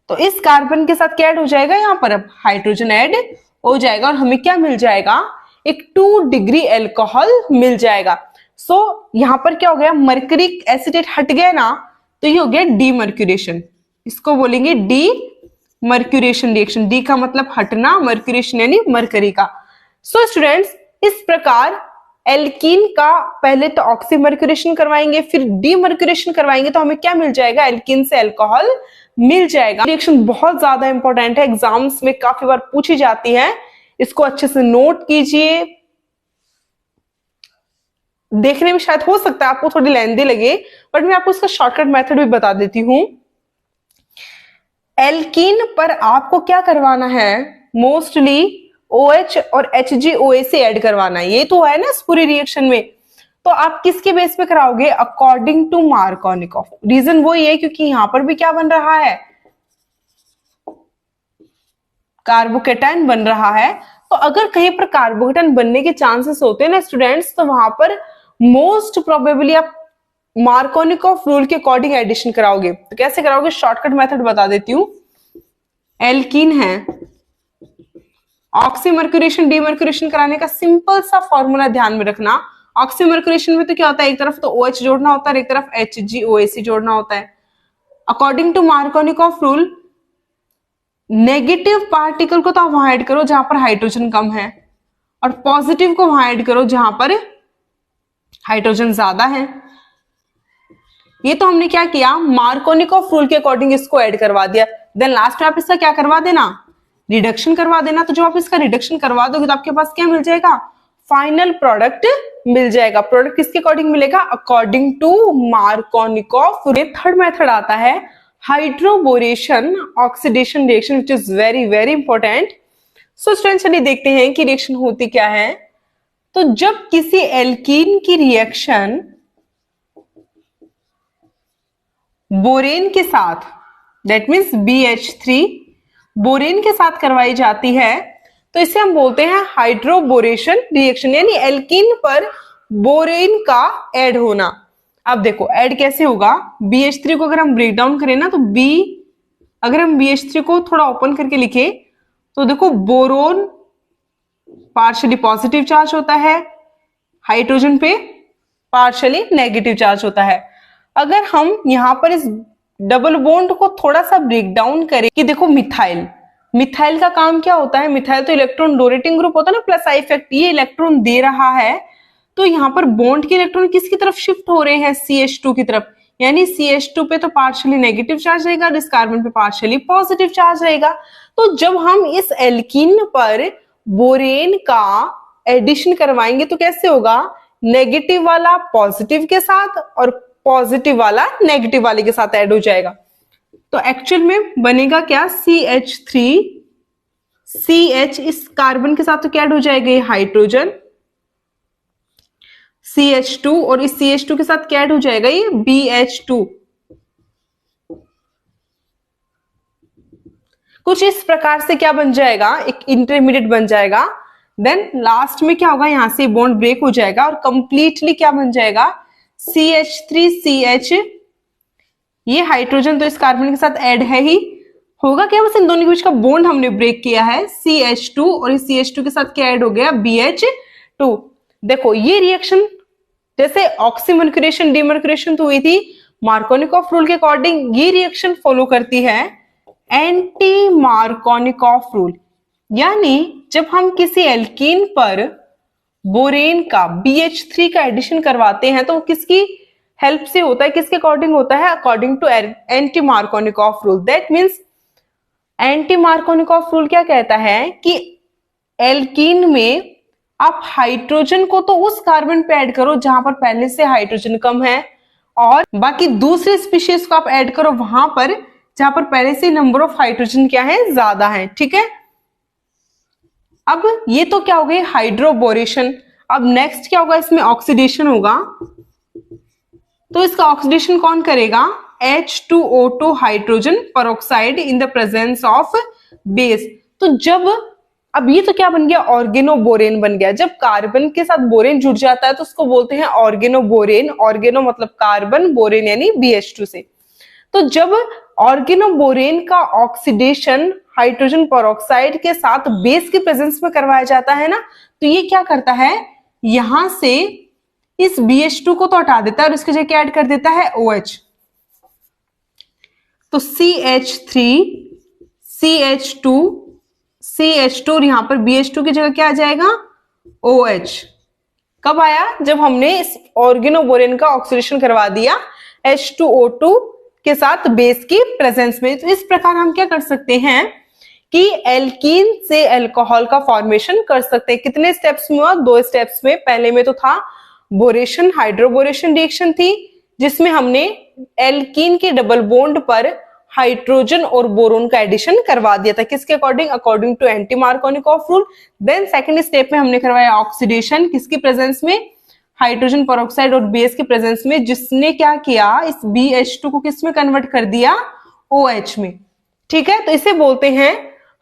तो इस कार्बन के साथ क्या ऐड हो जाएगा, यहां पर अब हाइड्रोजन ऐड हो जाएगा और हमें क्या मिल जाएगा, एक 2 डिग्री एल्कोहल मिल जाएगा। सो यहां पर क्या हो गया, मर्क्यूरिक एसिटेट हट गया ना, तो ये हो गया डीमर्क्यूरेशन। इसको बोलेंगे डी मर्क्यूरेशन रिएक्शन। डी का मतलब हटना, मर्क्यूरेशन यानी मरकरी का। सो स्टूडेंट्स, इस प्रकार एल्कीन का पहले तो ऑक्सीमर्क्यूरेशन करवाएंगे, फिर डीमर्क्यूरेशन करवाएंगे, तो हमें क्या मिल जाएगा, एल्कीन से अल्कोहल मिल जाएगा। रिएक्शन बहुत ज्यादा इंपॉर्टेंट है, एग्जाम्स में काफी बार पूछी जाती है, इसको अच्छे से नोट कीजिए। देखने में शायद हो सकता है आपको थोड़ी लेंथी लगे, बट मैं आपको इसका शॉर्टकट मेथड भी बता देती हूं। एल्कीन पर आपको क्या करवाना है, मोस्टली OH और HgOA से ऐड करवाना है, ये तो है ना इस पूरी रिएक्शन में। तो आप किसके बेस पे कराओगे, अकॉर्डिंग टू मार्कोनिकॉफ। रीजन वही है क्योंकि यहां पर भी क्या बन रहा है, कार्बोकेटाइन बन रहा है। तो अगर कहीं पर कार्बोकेटाइन बनने के चांसेस होते हैं ना स्टूडेंट्स, तो वहां पर मोस्ट प्रोबेबली आप मार्कोनिकॉफ रूल के अकॉर्डिंग एडिशन कराओगे। तो कैसे कराओगे, शॉर्टकट मेथड बता देती हूं। एल्कीन है, ऑक्सीमर्क्यूरेशन डीमर्क्यूरेशन कराने का सिंपल सा फॉर्मूला ध्यान में रखना। ऑक्सीमर्क्यूरेशन में तो क्या होता है, एक तरफ तो OH जोड़ना होता है, एक तरफ HgOAC जोड़ना होता है। According to Markovnikov rule, negative particle को तो आप वहां ऐड करो जहां पर हाइड्रोजन कम है, और पॉजिटिव को वहां ऐड करो जहां पर हाइड्रोजन ज्यादा है। ये तो हमने क्या किया, मार्कोनिकॉफ रूल के अकॉर्डिंग इसको ऐड करवा दिया। देन लास्ट में आप इसका क्या करवा देना, रिडक्शन करवा देना। तो जब आप इसका रिडक्शन करवा दोगे तो आपके पास क्या मिल जाएगा, फाइनल प्रोडक्ट मिल जाएगा। प्रोडक्ट किसके अकॉर्डिंग मिलेगा, according to Markovnikov. Third method आता है hydroboration oxidation reaction, which is very very important. So students चलिए देखते हैं कि रिएक्शन होती क्या है। तो जब किसी एल्कीन की रिएक्शन बोरेन के साथ, दैट मीन्स BH3 बोरेन के साथ करवाई जाती है, तो इसे हम बोलते हैं हाइड्रोबोरेशन रिएक्शन, यानी एल्कीन पर बोरेन का ऐड होना। अब देखो ऐड कैसे होगा, BH3 को अगर हम ब्रेक डाउन करें ना, तो अगर हम BH3 को थोड़ा ओपन करके लिखे तो देखो बोरोन पार्शियली पॉजिटिव चार्ज होता है, हाइड्रोजन पे पार्शियली नेगेटिव चार्ज होता है। अगर हम यहां पर इस डबल बॉन्ड को थोड़ा सा ब्रेक डाउन करें कि देखो मिथाइल का काम क्या होता है, मिथाइल तो इलेक्ट्रॉन डोनेटिंग ग्रुप होता है ना, प्लस आई इफेक्ट, ये इलेक्ट्रॉन दे रहा है। तो यहाँ पर बॉन्ड के इलेक्ट्रॉन किसकी तरफ शिफ्ट हो रहे हैं, CH2 की तरफ, यानी CH2 पे तो पार्शियली नेगेटिव चार्ज रहेगा और इस कार्बन पे पार्शियली पॉजिटिव चार्ज रहेगा। तो जब हम इस एल्कीन पर बोरेन का एडिशन करवाएंगे तो कैसे होगा, नेगेटिव वाला पॉजिटिव के साथ और पॉजिटिव वाला नेगेटिव वाले के साथ ऐड हो जाएगा। तो एक्चुअल में बनेगा क्या, CH3 CH इस कार्बन के साथ तो क्या ऐड हो जाएगा, ये हाइड्रोजन, CH2 और इस CH2 के साथ क्या ऐड हो जाएगा, ये BH2। कुछ इस प्रकार से क्या बन जाएगा, एक इंटरमीडिएट बन जाएगा। देन लास्ट में क्या होगा, यहां से बॉन्ड ब्रेक हो जाएगा और कंप्लीटली क्या बन जाएगा, CH3CH, ये हाइड्रोजन तो इस कार्बन के साथ ऐड है ही, होगा क्या, बस इन दोनों के बीच का बॉन्ड हमने ब्रेक किया है, CH2 और इस CH2 के साथ क्या ऐड हो गया, BH2। देखो ये रिएक्शन जैसे ऑक्सीमर्क्यूरेशन डीमर्क्यूरेशन तो हुई थी, मार्कोनिकॉफ रूल के अकॉर्डिंग ये रिएक्शन फॉलो करती है एंटी मार्कोनिकॉफ रूल। यानी जब हम किसी एल्कीन पर बोरेन का BH3 का एडिशन करवाते हैं तो वो किसकी हेल्प से होता है, किसके अकॉर्डिंग होता है, according to anti Markovnikov rule. That means anti Markovnikov rule क्या कहता है कि एल्कीन में आप हाइड्रोजन को तो उस कार्बन पे ऐड करो जहां पर पहले से हाइड्रोजन कम है, और बाकी दूसरे स्पीशीज को आप ऐड करो वहां पर जहां पर पहले से नंबर ऑफ हाइड्रोजन क्या है, ज्यादा है। ठीक है, अब ये तो क्या हो गई हाइड्रोबोरेशन। अब नेक्स्ट क्या होगा, इसमें ऑक्सीडेशन होगा। तो इसका ऑक्सीडेशन कौन करेगा, H2O2 hydrogen peroxide in the presence of base. तो जब अब ये तो क्या बन गया, ऑर्गेनोबोरेन बन गया। जब कार्बन के साथ बोरेन जुड़ जाता है तो उसको बोलते हैं ऑर्गेनोबोरेन। ऑर्गेनो मतलब कार्बन, बोरेन यानी BH2 से। तो जब ऑर्गेनोबोरेन का ऑक्सीडेशन हाइड्रोजन पेरोक्साइड के साथ बेस के प्रेजेंस में करवाया जाता है ना, तो ये क्या करता है, यहां से इस BH2 को तो हटा देता है और इसकी जगह ऐड कर देता है OH। तो CH3 CH2 और यहां पर BH2 की जगह क्या आ जाएगा, OH। कब आया? जब हमने इस ऑर्गेनोबोरेन का ऑक्सीडेशन करवा दिया H2O2 के साथ बेस की प्रेजेंस में। तो इस प्रकार हम क्या कर सकते हैं कि एल्कीन से अल्कोहल का फॉर्मेशन कर सकते हैं। कितने स्टेप्स में हुआ? 2 स्टेप्स में। पहले में तो था बोरेशन, हाइड्रोबोरेशन रिएक्शन थी, जिसमें हमने एल्कीन के डबल बॉन्ड पर हाइड्रोजन और बोरोन का एडिशन करवा दिया था। किसके according? According to anti Markovnikov rule. Then second step में हमने करवाया ऑक्सीडेशन, किसकी प्रेजेंस में? हाइड्रोजन पेरोक्साइड और बेस की प्रेजेंस में, जिसने क्या किया? इस BH2 को किस में कन्वर्ट कर दिया? OH में। ठीक है, तो इसे बोलते हैं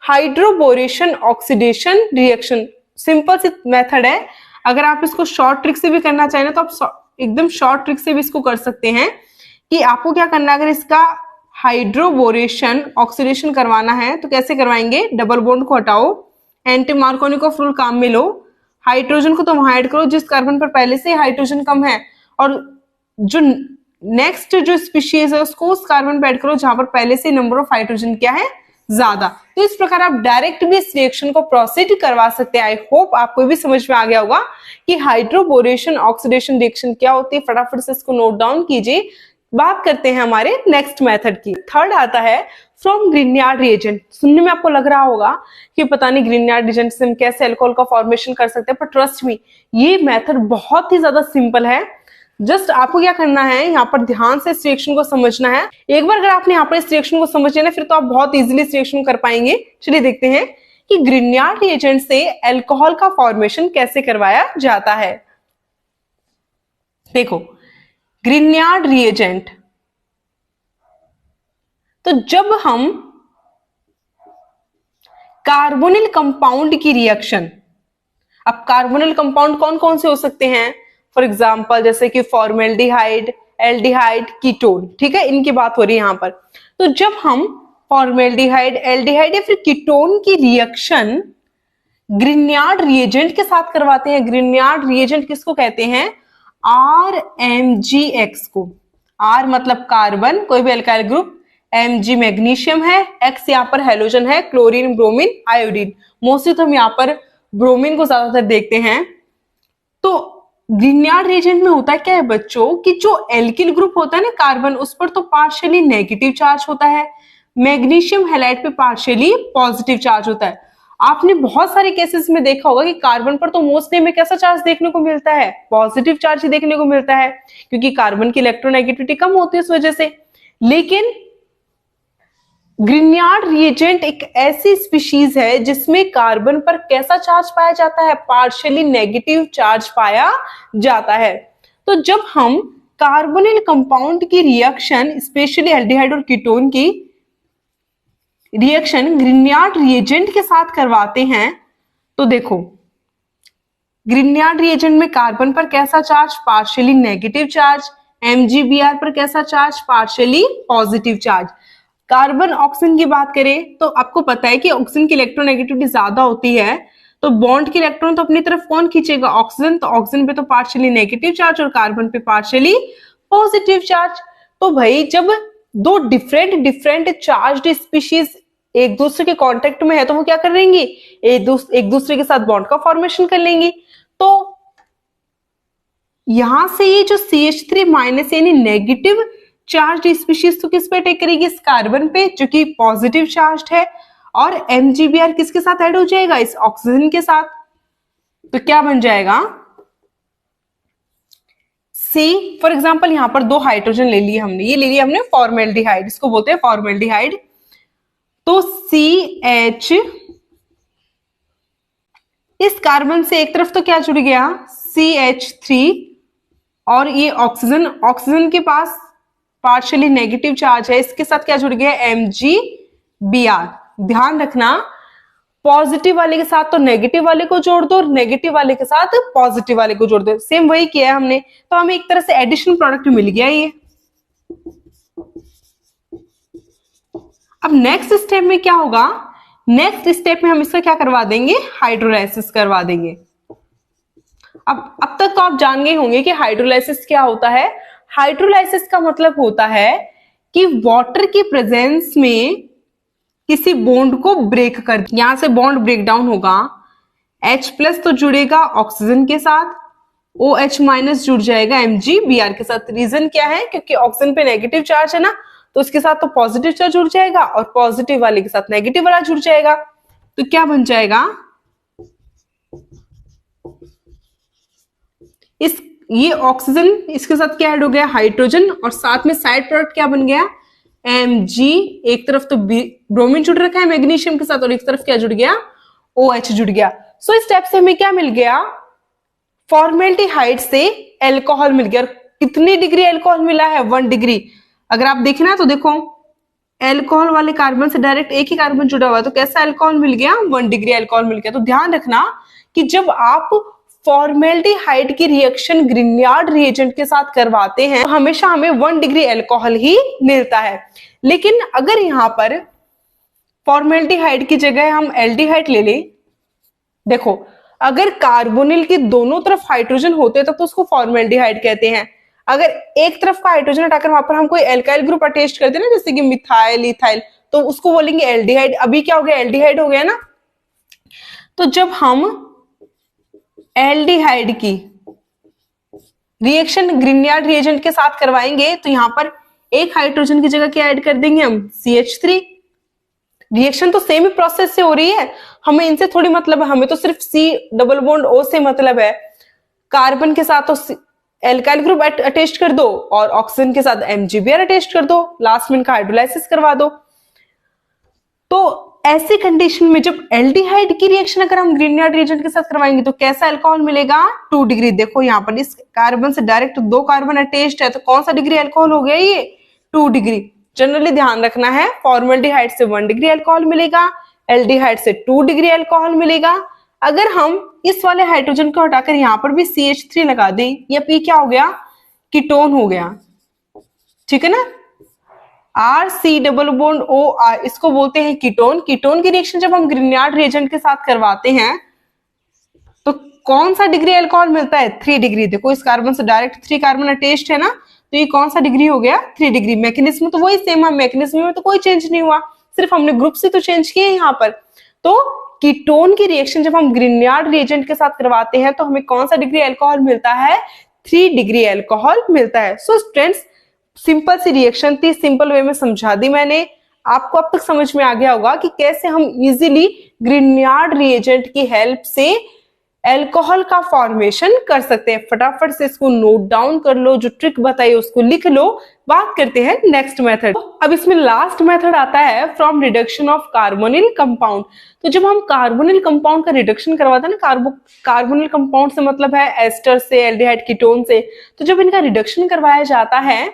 हाइड्रोबोरेशन ऑक्सीडेशन रिएक्शन। सिंपल सी मेथड है। अगर आप इसको शॉर्ट ट्रिक से भी करना चाहें तो आप एकदम शॉर्ट ट्रिक से भी इसको कर सकते हैं कि आपको क्या करना है, अगर इसका हाइड्रोबोरेशन ऑक्सीडेशन करवाना है तो कैसे करवाएंगे? डबल बॉन्ड को हटाओ, एंटी मार्कोनिकॉफ रूल काम में लो, हाइड्रोजन को तो वहां ऐड करो जिस कार्बन पर पहले से हाइड्रोजन कम है, और जो नेक्स्ट जो स्पीशीज है उसको उस कार्बन पे ऐड करो जहां पर पहले से नंबर ऑफ हाइड्रोजन क्या है? ज्यादा। तो इस प्रकार आप डायरेक्ट भी इस रिएक्शन को प्रोसीड करवा सकते हैं। आई होप आपको भी समझ में आ गया होगा कि हाइड्रोबोरेशन ऑक्सीडेशन रिएक्शन क्या होती है। फटाफट से इसको नोट डाउन कीजिए। बात करते हैं हमारे नेक्स्ट मेथड की। थर्ड आता है फ्रॉम ग्रिग्नार्ड रिएजेंट। सुनने में आपको लग रहा होगा कि पता नहीं ग्रिग्नार्ड रिएजेंट से हम कैसे अल्कोहल का फॉर्मेशन कर सकते हैं, पर ट्रस्ट मी, ये मेथड बहुत ही ज्यादा सिंपल है। जस्ट आपको क्या करना है, यहाँ पर ध्यान से इस रिएक्शन को समझना है। एक बार अगर आपने यहाँ पर इस रिएक्शन को समझ लिया ना, फिर तो आप बहुत इजीली इस रिएक्शन को कर पाएंगे। चलिए देखते हैं कि ग्रिग्नार्ड रिएजेंट से अल्कोहल का फॉर्मेशन कैसे करवाया जाता है। देखो, ग्रिग्नार्ड रिएजेंट, तो जब हम कार्बोनिल कंपाउंड की रिएक्शन, अब कार्बोनिल कंपाउंड कौन कौन से हो सकते हैं? फॉर एग्जाम्पल जैसे कि फॉर्मेल्डिहाइड, एल्डिहाइड, कीटोन। ठीक है, इनकी बात हो रही है यहां पर। तो जब हम फॉर्मेल्डिहाइड, एल्डिहाइड या फिर कीटोन की रिएक्शन ग्रिग्नार्ड रिएजेंट के साथ करवाते हैं, ग्रिग्नार्ड रिएजेंट किसको कहते हैं? RMgX को। R मतलब कार्बन, कोई भी अल्काइल ग्रुप, Mg मैग्नीशियम है, X यहाँ पर हेलोजन है, क्लोरीन, ब्रोमीन, आयोडीन। मोस्टली तो हम यहाँ पर ब्रोमीन को ज्यादातर देखते हैं। तो ग्रिग्नार्ड रिएजेंट में होता है क्या है बच्चों कि जो एल्किल ग्रुप होता है ना कार्बन, उस पर तो पार्शियली नेगेटिव चार्ज होता है, मैग्नीशियम हैलाइड पे पार्शियली पॉजिटिव चार्ज होता है। आपने बहुत सारे केसेस में देखा होगा कि कार्बन पर तो मोस्टली में कैसा चार्ज देखने को मिलता है? पॉजिटिव चार्ज ही देखने को मिलता है, क्योंकि कार्बन की इलेक्ट्रोनेगेटिविटी कम होती है इस वजह से। लेकिन ग्रिग्नार्ड रिएजेंट एक ऐसी स्पीशीज है जिसमें कार्बन पर कैसा चार्ज पाया जाता है? पार्शियली नेगेटिव चार्ज पाया जाता है। तो जब हम कार्बोनिल कंपाउंड की रिएक्शन, स्पेशली एल्डिहाइड और कीटोन की रिएक्शन ग्रिग्नार्ड रिएजेंट के साथ करवाते हैं, तो देखो ग्रिग्नार्ड रिएजेंट में कार्बन पर कैसा charge? Partially negative charge. MgBr पर कैसा charge? Partially positive charge. Carbon oxygen की बात करें तो आपको पता है कि ऑक्सीजन की इलेक्ट्रोनेगेटिविटी ज्यादा होती है, तो बॉन्ड के इलेक्ट्रॉन तो अपनी तरफ कौन खींचेगा? ऑक्सीजन। तो ऑक्सीजन पे तो पार्शियली नेगेटिव चार्ज और कार्बन पे पार्शियली पॉजिटिव चार्ज। तो भाई जब दो डिफरेंट चार्ज्ड स्पीशीज एक दूसरे के कांटेक्ट में है तो वो क्या कर लेंगी? एक दूसरे के साथ बॉन्ड का फॉर्मेशन कर लेंगी। तो यहां से ये जो CH3 माइनस यानी नेगेटिव चार्ज स्पीशीज तो किस पे अटैक करेगी? इस कार्बन पे जो कि पॉजिटिव चार्ज है, और MgBr किसके साथ ऐड हो जाएगा? इस ऑक्सीजन के साथ। तो क्या बन जाएगा? C फॉर एग्जांपल यहां पर 2 हाइड्रोजन ले लिए हमने, ये ले लिया हमने फॉर्मेल्डिहाइड, इसको बोलते हैं फॉर्मेल्डिहाइड। तो CH इस कार्बन से एक तरफ तो क्या जुड़ गया? CH3, और ये ऑक्सीजन के पास पार्शियली नेगेटिव चार्ज है, इसके साथ क्या जुड़ गया? MgBr। ध्यान रखना, पॉजिटिव वाले के साथ तो नेगेटिव वाले को जोड़ दो और नेगेटिव वाले के साथ पॉजिटिव वाले को जोड़ दो। सेम वही किया है हमने, तो हमें एक तरह से एडिशन प्रोडक्ट मिल गया ये। अब नेक्स्ट स्टेप में क्या होगा? नेक्स्ट स्टेप में हम इसका क्या करवा देंगे? हाइड्रोलाइसिस करवा देंगे। अब तक तो आप जान गए होंगे कि हाइड्रोलाइसिस क्या होता है। हाइड्रोलाइसिस का मतलब होता है कि वाटर की प्रेजेंस में किसी बॉन्ड को ब्रेक कर, यहां से बॉन्ड ब्रेक डाउन होगा, H+ तो जुड़ेगा ऑक्सीजन के साथ, OH माइनस जुड़ जाएगा MgBr के साथ। रीजन क्या है? क्योंकि ऑक्सीजन पे नेगेटिव चार्ज है ना, तो उसके साथ तो पॉजिटिव चार्ज जुड़ जाएगा और पॉजिटिव वाले के साथ नेगेटिव वाला जुड़ जाएगा। तो क्या बन जाएगा? ये ऑक्सीजन इसके साथ क्या ऐड हो गया? हाइड्रोजन, और साथ में साइड प्रोडक्ट क्या बन गया? Mg। एक तरफ तो ब्रोमीन जुड़ रखा है मैग्नीशियम के साथ और एक तरफ क्या जुड़ गया? OH जुड़ गया। सो इस स्टेप से हमें क्या मिल गया? फॉर्मेल्डिहाइड से एल्कोहल मिल गया। और कितनी डिग्री एल्कोहल मिला है? 1 डिग्री। अगर आप देखें ना तो देखो, एल्कोहल वाले कार्बन से डायरेक्ट एक ही कार्बन जुड़ा हुआ है, तो कैसा एल्कोहल मिल गया? 1 डिग्री एल्कोहल मिल गया। तो ध्यान रखना कि जब आप फॉर्मेल्डिहाइड की रिएक्शन ग्रिग्नार्ड रिएजेंट के साथ करवाते हैं तो हमेशा हमें 1 डिग्री एल्कोहल ही मिलता है। लेकिन अगर यहां पर फॉर्मेल्डिहाइड की जगह हम एल्डिहाइड ले लें, देखो अगर कार्बोनिल के दोनों तरफ हाइड्रोजन होते तो उसको फॉर्मेल्डिहाइड कहते हैं। अगर एक तरफ का हाइड्रोजन हटाकर वहां पर हम कोई एल्काइल ग्रुप अटैच करते हैं ना, जैसे कि मिथाइल, इथाइल, तो उसको बोलेंगे एल्डिहाइड। अभी क्या हो गया? एल्डिहाइड हो गया ना। तो जब हम एल्डिहाइड की रिएक्शन ग्रिग्नार्ड रिएजेंट के साथ करवाएंगे तो यहां पर एक हाइड्रोजन की जगह क्या ऐड कर देंगे हम? CH3। रिएक्शन तो सेम ही प्रोसेस से हो रही है, हमें इनसे थोड़ी मतलब है, हमें तो सिर्फ C डबल बॉन्ड O से मतलब है। कार्बन के साथ तो एल्काइल ग्रुप अटैच कर दो और ऑक्सीजन के साथ MgBr अटैच कर दो, लास्ट में इनका हाइड्रोलाइसिस करवा दो। तो ऐसी कंडीशन में जब एल्डिहाइड की रिएक्शन अगर हम ग्रिग्नार्ड रिएजेंट के साथ करवाएंगे तो कैसा अल्कोहल मिलेगा? 2 डिग्री। देखो यहाँ पर इस कार्बन से डायरेक्ट 2 कार्बन अटैच्ड है, तो कौन सा डिग्री अल्कोहल हो गया? ये 2 डिग्री। जनरली ध्यान रखना है, फॉर्मेल्डिहाइड से 1 डिग्री अल्कोहल मिलेगा, एल्डिहाइड से 2 डिग्री अल्कोहल मिलेगा। अगर हम इस वाले हाइड्रोजन को हटाकर यहाँ पर भी CH3 लगा दें, या पी क्या हो गया? कीटोन हो गया। ठीक है ना? RC डबल बॉन्ड OR, इसको बोलते हैं कीटोन। कीटोन की रिएक्शन जब हम ग्रिग्नार्ड रिएजेंट के साथ करवाते हैं तो कौन सा डिग्री अल्कोहल मिलता है? 3 डिग्री। देखो इस कार्बन से डायरेक्ट 3 कार्बन अटैच्ड है ना, तो ये कौन सा डिग्री हो गया? 3 डिग्री। मैकेनिज्म तो वही सेम है, मैकेनिज्म में तो कोई चेंज नहीं हुआ, सिर्फ हमने ग्रुप से तो चेंज किए यहाँ पर। तो कीटोन की रिएक्शन जब हम ग्रिग्नार्ड रिएजेंट के साथ करवाते हैं तो हमें कौन सा डिग्री अल्कोहल मिलता है? 3 डिग्री अल्कोहल मिलता है। सो स्टूडेंट्स, सिंपल सी रिएक्शन थी, सिंपल वे में समझा दी मैंने। आपको अब तक समझ में आ गया होगा कि कैसे हम इजीली ग्रिग्नार्ड रिएजेंट की हेल्प से एल्कोहल का फॉर्मेशन कर सकते हैं। फटाफट से इसको नोट डाउन कर लो, जो ट्रिक बताई उसको लिख लो। बात करते हैं नेक्स्ट मेथड। अब इसमें लास्ट मेथड आता है from reduction of carbonyl compound. तो जब हम कार्बोनिल कंपाउंड का रिडक्शन करवाते हैं ना, कार्बोनिल कंपाउंड से मतलब है एस्टर से, एल्डिहाइड, कीटोन से, तो जब इनका रिडक्शन करवाया जाता है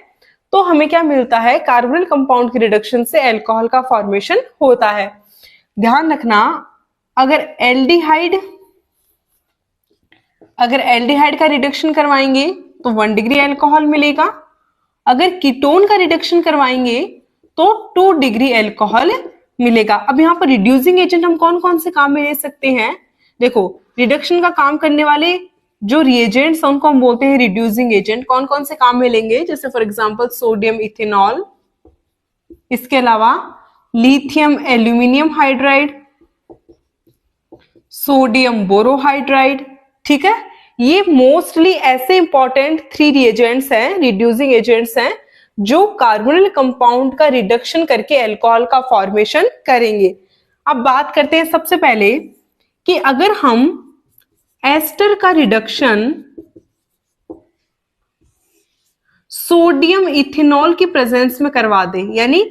तो हमें क्या मिलता है? कार्बोनिल कंपाउंड की रिडक्शन से अल्कोहल का फॉर्मेशन होता है। ध्यान रखना, अगर एल्डिहाइड का रिडक्शन करवाएंगे तो 1 डिग्री अल्कोहल मिलेगा। अगर कीटोन का रिडक्शन करवाएंगे तो 2 डिग्री अल्कोहल मिलेगा। अब यहाँ पर रिड्यूसिंग एजेंट हम कौन कौन से काम में ले सकते हैं? देखो, रिडक्शन का काम करने वाले जो रिएजेंट्स उनको हम बोलते हैं रिड्यूसिंग एजेंट। कौन कौन से काम में लेंगे? जैसे फॉर एग्जांपल सोडियम इथेनॉल, इसके अलावा lithium aluminium hydride, sodium borohydride. ठीक है, ये मोस्टली ऐसे इंपॉर्टेंट 3 रिएजेंट्स हैं, रिड्यूसिंग एजेंट्स हैं, जो कार्बोनिल कंपाउंड का रिडक्शन करके अल्कोहल का फॉर्मेशन करेंगे। अब बात करते हैं सबसे पहले कि अगर हम एस्टर का रिडक्शन सोडियम इथेनॉल की प्रेजेंस में करवा दें, यानी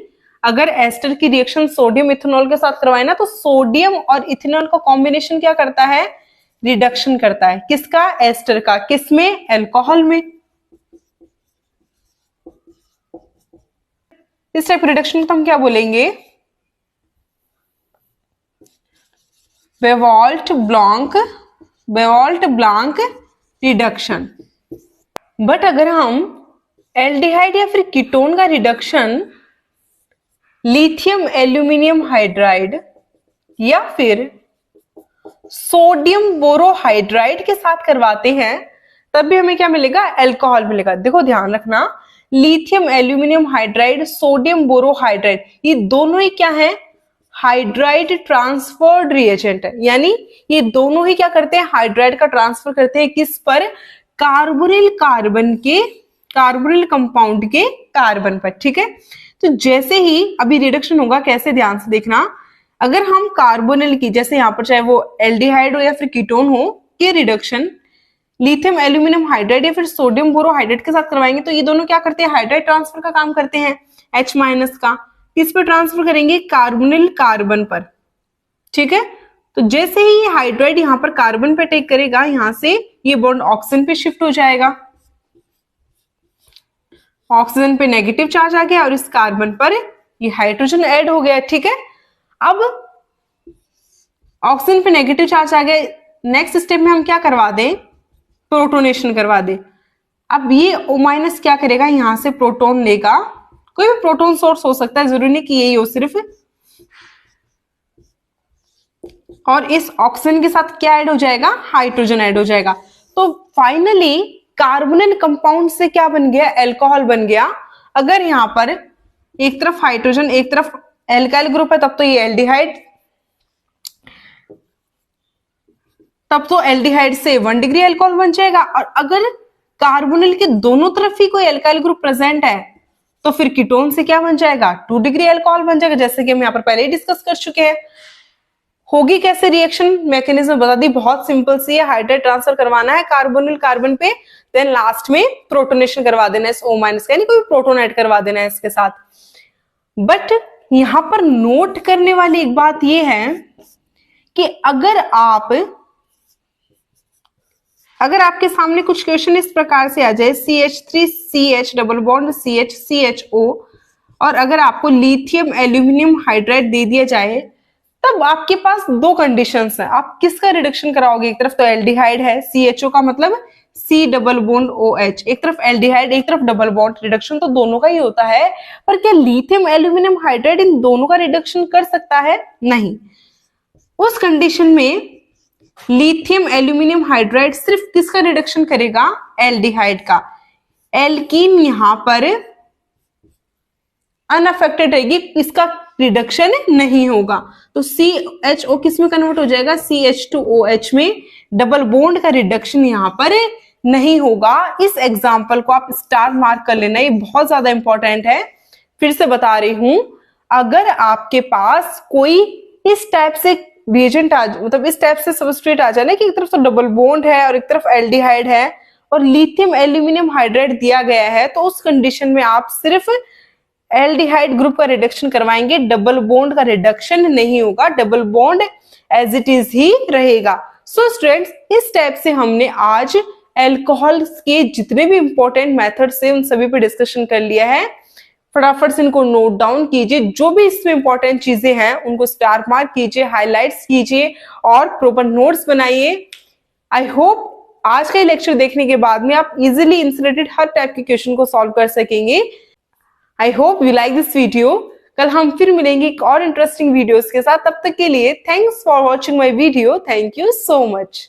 अगर एस्टर की रिएक्शन सोडियम इथेनॉल के साथ करवाए ना, तो सोडियम और इथेनॉल का कॉम्बिनेशन क्या करता है? रिडक्शन करता है। किसका? एस्टर का। किसमें? अल्कोहल में। इस टाइप रिडक्शन को हम क्या बोलेंगे? बेवॉल्ट ब्लांक रिडक्शन। बट अगर हम एल्डिहाइड या फिर कीटोन का रिडक्शन लिथियम एल्यूमिनियम हाइड्राइड या फिर सोडियम बोरोहाइड्राइड के साथ करवाते हैं, तब भी हमें क्या मिलेगा? अल्कोहल मिलेगा। देखो ध्यान रखना, lithium aluminium hydride, sodium borohydride, ये दोनों ही क्या है? हाइड्राइड ट्रांसफर्ड रिएजेंट है। यानी ये दोनों ही क्या करते हैं? हाइड्राइड का ट्रांसफर करते हैं। किस पर? कार्बोनिल कंपाउंड के कार्बन पर। ठीक है, तो जैसे ही अभी रिडक्शन होगा, कैसे, ध्यान से देखना, अगर हम कार्बोनिल की, जैसे यहाँ पर चाहे वो एल्डिहाइड हो या फिर कीटोन हो, के रिडक्शन लिथियम एल्यूमिनियम हाइड्राइड या फिर सोडियम बोरोहाइड्रेट के साथ करवाएंगे, तो ये दोनों क्या करते हैं, हाइड्राइड ट्रांसफर का काम करते हैं, H- का। किस पे ट्रांसफर करेंगे, कार्बोनिल कार्बन पर। ठीक है, तो जैसे ही ये हाइड्राइड यहाँ पर कार्बन पे टेक करेगा, यहां से ये बॉन्ड ऑक्सीजन पे शिफ्ट हो जाएगा, ऑक्सीजन पे नेगेटिव चार्ज आ गया और इस कार्बन पर ये हाइड्रोजन ऐड हो गया। ठीक है, अब ऑक्सीजन पे नेगेटिव चार्ज आ गया, नेक्स्ट स्टेप में हम क्या करवा दें, प्रोटोनेशन करवा दे। अब ये O- क्या करेगा, यहां से प्रोटॉन लेगा, कोई भी प्रोटॉन सोर्स हो सकता है, जरूरी नहीं कि यही हो सिर्फ, और इस ऑक्सीजन के साथ क्या ऐड हो जाएगा, हाइड्रोजन ऐड हो जाएगा। तो फाइनली कार्बोनिल कंपाउंड से क्या बन गया, एल्कोहल बन गया। अगर यहां पर एक तरफ हाइड्रोजन एक तरफ एल्काइल ग्रुप है, तब तो ये एल्डिहाइड, तब तो एल्डिहाइड से 1 डिग्री अल्कोहल बन जाएगा। और अगर कार्बोनिल के दोनों तरफ ही कोई एल्काइल ग्रुप प्रेजेंट है, तो फिर कीटोन से क्या बन जाएगा, 2 डिग्री अल्कोहल बन जाएगा, जैसे कि हम यहाँ पर पहले ही डिस्कस कर चुके हैं। होगी कैसे रिएक्शन, मैकेनिज्म बता दी, बहुत सिंपल सी है, हाइड्राइड ट्रांसफर करवाना है कार्बोनिल कार्बन पे, देन लास्ट में प्रोटोनेशन करवा देना है इस O- का, यानी कोई प्रोटोन ऐड करवा देना है इसके साथ। बट यहां पर नोट करने वाली एक बात यह है कि अगर आपके सामने कुछ क्वेश्चन इस प्रकार से आ जाए, CH3CH डबल बॉन्ड CH और अगर आपको लिथियम एल्यूमिनियम हाइड्राइड दे दिया जाए, तब आपके पास दो कंडीशंस हैं, आप किसका रिडक्शन कराओगे। एक तरफ तो एल्डिहाइड है, CHO का मतलब C डबल बॉन्ड OH, एक तरफ एल्डिहाइड एक तरफ डबल बॉन्ड, रिडक्शन तो दोनों का ही होता है, पर क्या लिथियम एल्यूमिनियम हाइड्राइड इन दोनों का रिडक्शन कर सकता है, नहीं। उस कंडीशन में लिथियम एल्यूमिनियम हाइड्राइड सिर्फ किसका रिडक्शन करेगा, एल्डिहाइड का। एल्कीन यहां पर अनअफेक्टेड रहेगी, इसका रिडक्शन नहीं होगा, तो CHO किस में कन्वर्ट हो जाएगा, CH2OH में। डबल बॉन्ड का रिडक्शन यहां पर नहीं होगा। इस एग्जांपल को आप स्टार मार्क कर लेना, ये बहुत ज्यादा इंपॉर्टेंट है। फिर से बता रही हूं, अगर आपके पास कोई इस टाइप से रिएजेंट मतलब इस टाइप से सबस्ट्रेट आ जाए ना कि एक तरफ तो डबल बॉन्ड है और एक तरफ एल्डिहाइड है और लिथियम एल्यूमिनियम हाइड्राइड दिया गया है, तो उस कंडीशन में आप सिर्फ एल्डिहाइड ग्रुप का रिडक्शन करवाएंगे, डबल बॉन्ड का रिडक्शन नहीं होगा, double bond as it is ही रहेगा। सो स्टूडेंट्स, इस टाइप से हमने आज एल्कोहल के जितने भी इंपॉर्टेंट मेथड्स है उन सभी पे डिस्कशन कर लिया है। फटाफट से इनको नोट डाउन कीजिए, जो भी इसमें इंपॉर्टेंट चीजें हैं उनको स्टार मार्क कीजिए, हाईलाइट्स कीजिए और प्रॉपर नोट्स बनाइए। आई होप आज का लेक्चर देखने के बाद में आप इजीली इनसे रिलेटेड हर टाइप के क्वेश्चन को सॉल्व कर सकेंगे। I hope you like this video. कल हम फिर मिलेंगे एक और इंटरेस्टिंग वीडियोस के साथ, तब तक के लिए thanks for watching my video, thank you so much.